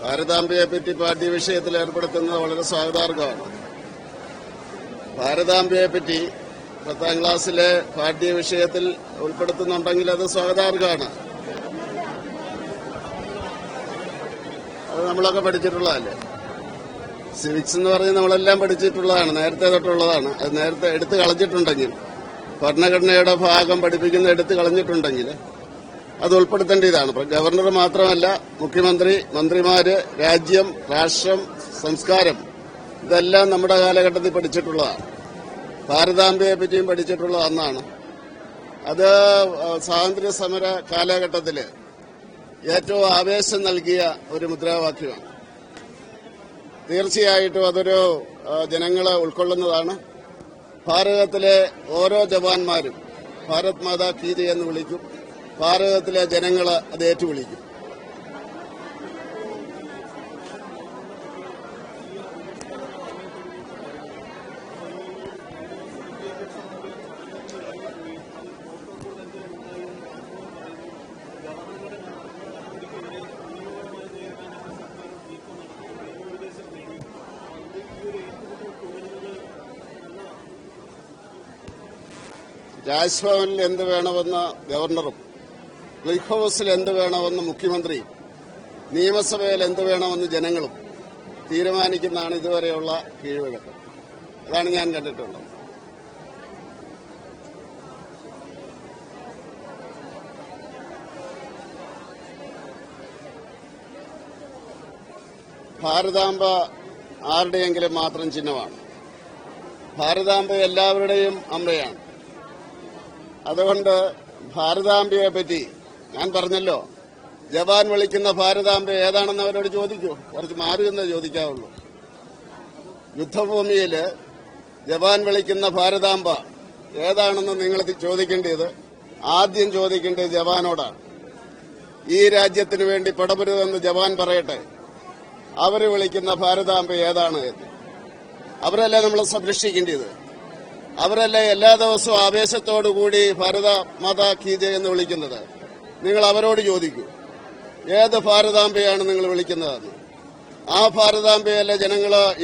ഭാരതാംബയെ പറ്റി പാഠ്യ വിഷയത്തിൽ ഏർപ്പെടുത്തുന്നത് വളരെ സ്വാഗതാർഹമാണ്. ഭാരതാംബയെ പറ്റി 10ാം ക്ലാസ്സിലെ പാഠ്യ വിഷയത്തിൽ ഉൾപ്പെടുത്തുന്നുണ്ടെങ്കിൽ അത് സ്വാഗതാർഹമാണ്. അത് നമ്മളൊക്കെ പഠിച്ചിട്ടുള്ളതല്ലേ. സിവിക്സ് എന്ന് പറഞ്ഞ് നമ്മളെല്ലാം പഠിച്ചിട്ടുള്ളതാണ്, നേരത്തെ തൊട്ടുള്ളതാണ്. അത് നേരത്തെ എടുത്തു കളഞ്ഞിട്ടുണ്ടെങ്കിൽ, ഭരണഘടനയുടെ ഭാഗം പഠിപ്പിക്കുന്ന എടുത്തു കളഞ്ഞിട്ടുണ്ടെങ്കിൽ അത് ഉൾപ്പെടുത്തേണ്ടതാണ്. ഗവർണർ മാത്രമല്ല, മുഖ്യമന്ത്രി, മന്ത്രിമാര്, രാജ്യം, രാഷ്ട്രം, സംസ്കാരം, ഇതെല്ലാം നമ്മുടെ കാലഘട്ടത്തിൽ പഠിച്ചിട്ടുള്ളതാണ്. ഭാരതാംബയെ പറ്റിയും പഠിച്ചിട്ടുള്ള ഒന്നാണ്. അത് സ്വാതന്ത്ര്യ സമര കാലഘട്ടത്തിൽ ഏറ്റവും ആവേശം നൽകിയ ഒരു മുദ്രാവാക്യമാണ്. തീർച്ചയായിട്ടും അതൊരു ജനങ്ങളെ ഉൾക്കൊള്ളുന്നതാണ്. ഭാരതത്തിലെ ഓരോ ജവാന്മാരും ഭാരത് മാതാ കീ ജയ് എന്ന് വിളിക്കും. ഭാരതത്തിലെ ജനങ്ങൾ അത് ഏറ്റുവിളിക്കും. രാജ്ഭവനിൽ എന്ത് വേണമെന്ന് ഗവർണറും, ക്ലിഫ് ഹൌസിൽ എന്ത് വേണമെന്ന് മുഖ്യമന്ത്രിയും, നിയമസഭയിൽ എന്ത് വേണമെന്ന് ജനങ്ങളും തീരുമാനിക്കുന്നതാണ് ഇതുവരെയുള്ള കീഴ്വഴക്കം. അതാണ് ഞാൻ കണ്ടിട്ടുള്ളത്. ഭാരതാംബ ആരുടെയെങ്കിലും മാത്രം ചിഹ്നമാണ്. ഭാരതാംബ എല്ലാവരുടെയും അമ്മയാണ്. അതുകൊണ്ട് ഭാരതാംബയെ പറ്റി ഞാൻ പറഞ്ഞല്ലോ, ജവാൻ വിളിക്കുന്ന ഭാരതാംബ ഏതാണെന്ന് അവരോട് ചോദിക്കൂ. കുറച്ച് മാറി എന്നേ ചോദിക്കാവുള്ളൂ. യുദ്ധഭൂമിയിൽ ജവാൻ വിളിക്കുന്ന ഭാരതാംബ ഏതാണെന്ന് നിങ്ങൾ ചോദിക്കേണ്ടത്, ആദ്യം ചോദിക്കേണ്ടത് ജവാനോടാണ്. ഈ രാജ്യത്തിന് വേണ്ടി പടപൊരുതെന്ന് ജവാൻ പറയട്ടെ, അവർ വിളിക്കുന്ന ഭാരതാംബ ഏതാണ് എന്ന്. അവരല്ലേ നമ്മളെ സംരക്ഷിക്കേണ്ടത്. അവരല്ലേ എല്ലാ ദിവസവും ആവേശത്തോടുകൂടി ഭാരത മാതാ കീ ജയ് എന്ന് വിളിക്കുന്നത്. നിങ്ങൾ അവരോട് ചോദിക്കൂ, ഏത് ഭാരതാംബയാണ് നിങ്ങൾ വിളിക്കുന്നതെന്ന്. ആ ഭാരതാംബയല്ലേ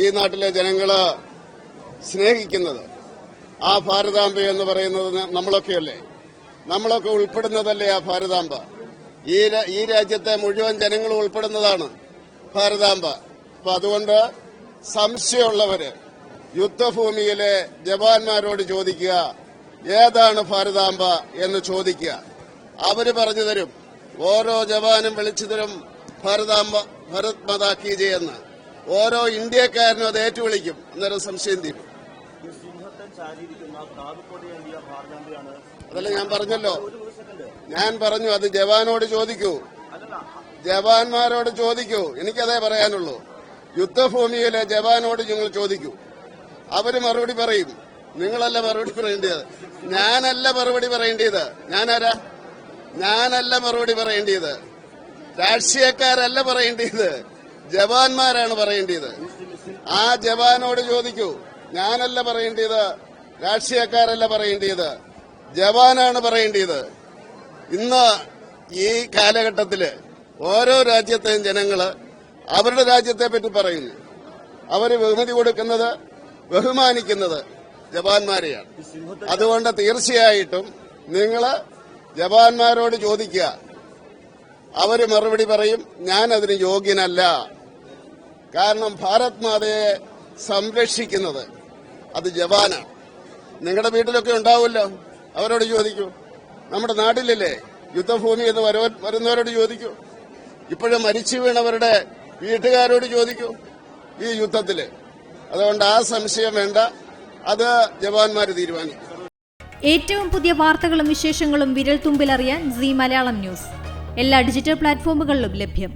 ഈ നാട്ടിലെ ജനങ്ങള് സ്നേഹിക്കുന്നത്. ആ ഭാരതാംബ എന്ന് പറയുന്നത് നമ്മളൊക്കെയല്ലേ, നമ്മളൊക്കെ ഉൾപ്പെടുന്നതല്ലേ ആ ഭാരതാംബ. ഈ രാജ്യത്തെ മുഴുവൻ ജനങ്ങളും ഉൾപ്പെടുന്നതാണ് ഭാരതാംബ. അപ്പൊ അതുകൊണ്ട് സംശയമുള്ളവര് യുദ്ധഭൂമിയിലെ ജവാന്മാരോട് ചോദിക്കുക, ഏതാണ് ഭാരതാംബ എന്ന് ചോദിക്കുക. അവര് പറഞ്ഞു തരും. ഓരോ ജവാനും വിളിച്ചു തരും ഭാരതാംബ, ഭാരത് മാതാ കീ ജയ് എന്ന്. ഓരോ ഇന്ത്യക്കാരനും അത് ഏറ്റുവിളിക്കും. അന്നേരം സംശയം തീരും. അതല്ല ഞാൻ പറഞ്ഞല്ലോ, ഞാൻ പറഞ്ഞു അത് ജവാനോട് ചോദിക്കൂ, ജവാന്മാരോട് ചോദിക്കൂ. എനിക്കതേ പറയാനുള്ളൂ. യുദ്ധഭൂമിയിലെ ജവാനോട് നിങ്ങൾ ചോദിക്കൂ, അവര് മറുപടി പറയും. നിങ്ങളല്ല മറുപടി പറയേണ്ടത്, ഞാനല്ല മറുപടി പറയേണ്ടത്. ഞാനാരാ? ഞാനല്ല മറുപടി പറയേണ്ടത്, രാഷ്ട്രീയക്കാരല്ല പറയേണ്ടത്, ജവാന്മാരാണ് പറയേണ്ടത്. ആ ജവാനോട് ചോദിക്കൂ. ഞാനല്ല പറയേണ്ടത്, രാഷ്ട്രീയക്കാരല്ല പറയേണ്ടത്, ജവാനാണ് പറയേണ്ടത്. ഇന്ന് ഈ കാലഘട്ടത്തില് ഓരോ രാജ്യത്തെയും ജനങ്ങള് അവരുടെ രാജ്യത്തെ പറ്റി പറയുന്നു. അവര് ബഹുമതി കൊടുക്കുന്നത്, ബഹുമാനിക്കുന്നത് ജവാന്മാരെയാണ്. അതുകൊണ്ട് തീർച്ചയായിട്ടും നിങ്ങള് ജവാന്മാരോട് ചോദിക്കുക, അവര് മറുപടി പറയും, ഞാൻ അതിന് യോഗ്യനല്ല. കാരണം ഭാരത് മാതയെ സംരക്ഷിക്കുന്നത് അത് ജവാനാണ്. നിങ്ങളുടെ വീട്ടിലൊക്കെ ഉണ്ടാവുമല്ലോ, അവരോട് ചോദിക്കൂ. നമ്മുടെ നാട്ടിലല്ലേ യുദ്ധഭൂമി എന്ന് വരുന്നവരോട് ചോദിക്കൂ. ഇപ്പോഴും മരിച്ചു വീണവരുടെ വീട്ടുകാരോട് ചോദിക്കൂ ഈ യുദ്ധത്തില്. അതുകൊണ്ട് ആ സംശയം വേണ്ട, അത് ജവാന്മാര് തീരുമാനിക്കും. ഏറ്റവും പുതിയ വാർത്തകളും വിശേഷങ്ങളും വിരൽ തുമ്പിലറിയാൻ സീ മലയാളം ന്യൂസ് എല്ലാ ഡിജിറ്റൽ പ്ലാറ്റ്ഫോമുകളിലും ലഭ്യം.